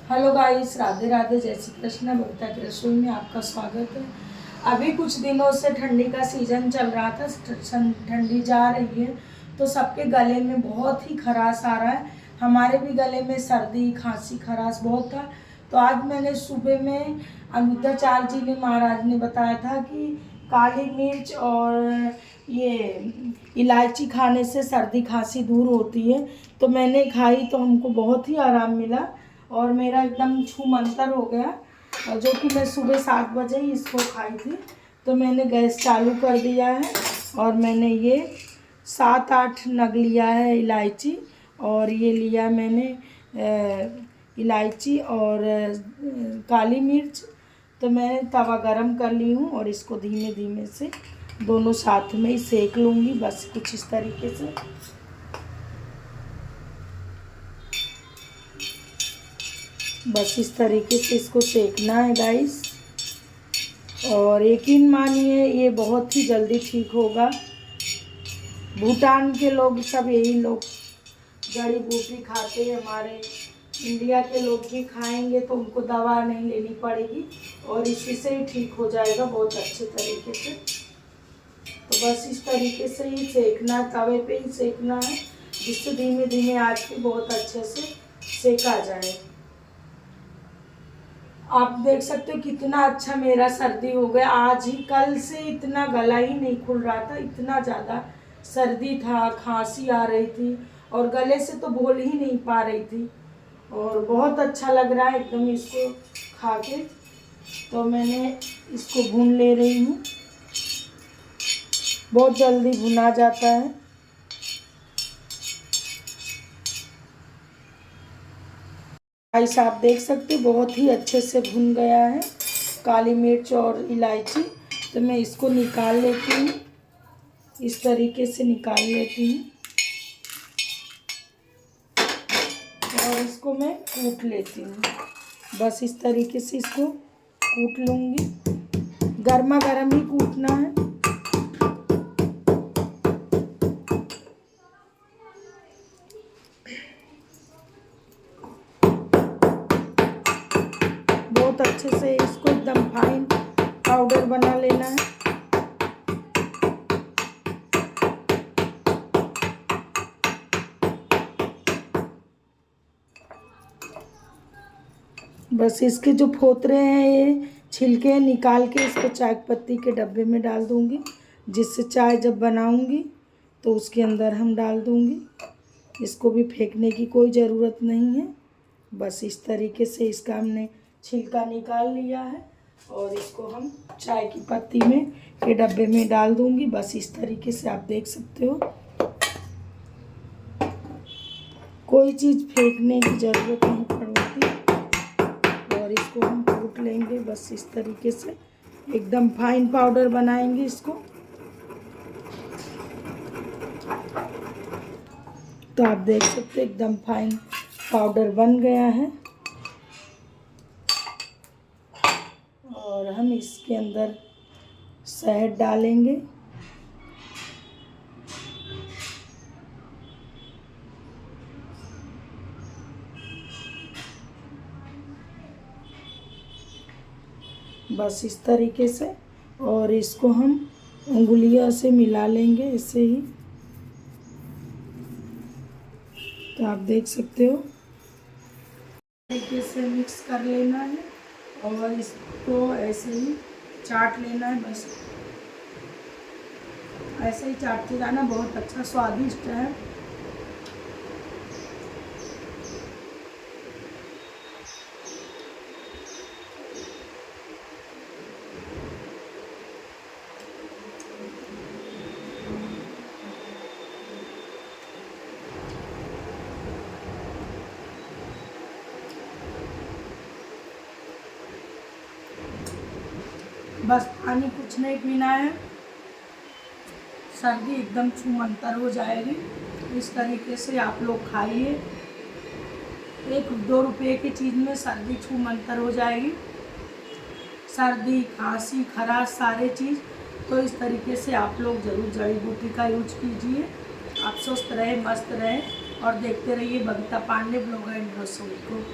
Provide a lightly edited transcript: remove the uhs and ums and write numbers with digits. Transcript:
Hello guys, Radhe Radhe, जय श्री कृष्ण। बबीता की रसोई में आपका स्वागत है। अभी कुछ दिनों से ठंडी का सीज़न चल रहा था, ठंडी जा रही है तो सबके गले में बहुत ही खराश आ रहा है। हमारे भी गले में सर्दी खांसी खराश बहुत था। तो आज मैंने सुबह में अमिताचार्य जी ने महाराज ने बताया था कि काली मिर्च और ये इलायची खाने से सर्दी खांसी दूर होती है। तो मैंने खाई तो हमको बहुत ही आराम मिला और मेरा एकदम छूमंतर हो गया। और जो कि मैं सुबह 7 बजे ही इसको खाई थी। तो मैंने गैस चालू कर दिया है और मैंने ये 7-8 नग लिया है इलायची, और ये लिया मैंने इलायची और काली मिर्च। तो मैं तवा गरम कर ली हूँ और इसको धीमे धीमे से दोनों साथ में ही सेक लूँगी, बस कुछ इस तरीके से। बस इस तरीके से इसको सेकना है गाइस। और यकीन मानिए ये बहुत ही जल्दी ठीक होगा। भूटान के लोग सब यही लोग जड़ी बूटी खाते हैं। हमारे इंडिया के लोग भी खाएंगे तो उनको दवा नहीं लेनी पड़ेगी और इसी से ही ठीक हो जाएगा बहुत अच्छे तरीके से। तो बस इस तरीके से ही सेकना, तवे पे ही सेकना है, जिससे धीमे धीमे आँच पे बहुत अच्छे से सेका जाए। आप देख सकते हो कितना अच्छा मेरा सर्दी हो गया। आज ही कल से इतना गला ही नहीं खुल रहा था, इतना ज़्यादा सर्दी था, खांसी आ रही थी और गले से तो बोल ही नहीं पा रही थी। और बहुत अच्छा लग रहा है एकदम इसको खा के। तो मैंने इसको भून ले रही हूँ, बहुत जल्दी भुना जाता है। गाइस आप देख सकते हो बहुत ही अच्छे से भुन गया है काली मिर्च और इलायची। तो मैं इसको निकाल लेती हूँ, इस तरीके से निकाल लेती हूँ और इसको मैं कूट लेती हूँ। बस इस तरीके से इसको कूट लूँगी, गर्मा गर्म ही कूटना है। बहुत अच्छे से इसको एकदम फाइन पाउडर बना लेना है। बस इसके जो फोतरे हैं, ये छिलके निकाल के इसको चाय पत्ती के डब्बे में डाल दूंगी, जिससे चाय जब बनाऊंगी तो उसके अंदर हम डाल दूंगी। इसको भी फेंकने की कोई ज़रूरत नहीं है। बस इस तरीके से इसका हमने छिलका निकाल लिया है और इसको हम चाय की पत्ती में के डब्बे में डाल दूंगी। बस इस तरीके से आप देख सकते हो, कोई चीज़ फेंकने की ज़रूरत नहीं पड़ती। और इसको हम कूट लेंगे बस इस तरीके से, एकदम फाइन पाउडर बनाएंगे इसको। तो आप देख सकते हैं एकदम फाइन पाउडर बन गया है। और हम इसके अंदर शहद डालेंगे। बस इस तरीके से, और इसको हम उंगलियों से मिला लेंगे ऐसे ही। तो आप देख सकते हो तरीके से मिक्स कर लेना है और इसको ऐसे ही चाट लेना है। बस ऐसे ही चाटते जाना, बहुत अच्छा स्वादिष्ट है। बस पानी कुछ नहीं पीना है, सर्दी एकदम छूमंतर हो जाएगी। इस तरीके से आप लोग खाइए, 1-2 रुपये की चीज़ में सर्दी छूमंतर हो जाएगी। सर्दी खांसी खराश सारे चीज़। तो इस तरीके से आप लोग ज़रूर जड़ी बूटी का यूज कीजिए। आप स्वस्थ रहे, मस्त रहे और देखते रहिए बबीता पांडे ब्लॉगर एंड रसोई को।